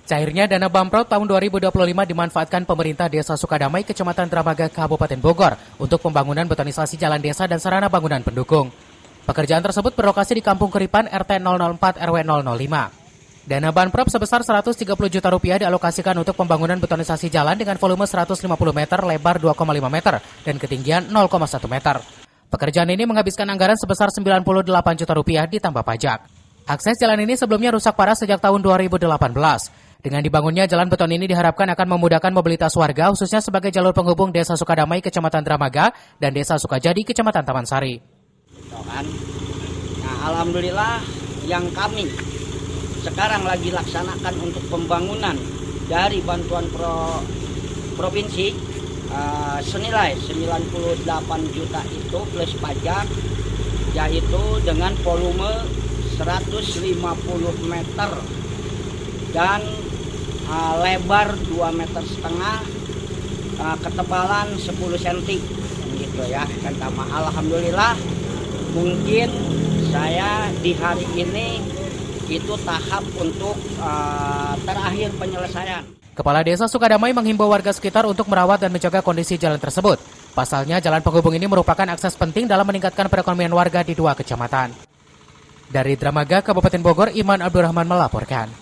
Cairnya dana Bamprot tahun 2025 dimanfaatkan pemerintah Desa Sukadamai, Kecamatan Dramaga, Kabupaten Bogor untuk pembangunan betonisasi jalan desa dan sarana bangunan pendukung. Pekerjaan tersebut berlokasi di Kampung Keripan RT 004 RW 005. Dana Banprop sebesar 130 juta rupiah dialokasikan untuk pembangunan betonisasi jalan dengan volume 150 meter, lebar 2,5 meter, dan ketinggian 0,1 meter. Pekerjaan ini menghabiskan anggaran sebesar 98 juta rupiah ditambah pajak. Akses jalan ini sebelumnya rusak parah sejak tahun 2018. Dengan dibangunnya jalan beton ini diharapkan akan memudahkan mobilitas warga, khususnya sebagai jalur penghubung Desa Sukadamai, Kecamatan Dramaga, dan Desa Sukajadi, Kecamatan Taman Sari. Nah, alhamdulillah yang kami sekarang lagi laksanakan untuk pembangunan dari bantuan provinsi senilai 98 juta itu plus pajak, yaitu dengan volume 150 meter dan lebar 2,5 meter, ketebalan 10 cm gitu ya. Dan alhamdulillah mungkin saya di hari ini itu tahap untuk terakhir penyelesaian. Kepala Desa Sukadamai menghimbau warga sekitar untuk merawat dan menjaga kondisi jalan tersebut. Pasalnya, jalan penghubung ini merupakan akses penting dalam meningkatkan perekonomian warga di dua kecamatan. Dari Dramaga, Kabupaten Bogor, Iman Abdurrahman melaporkan.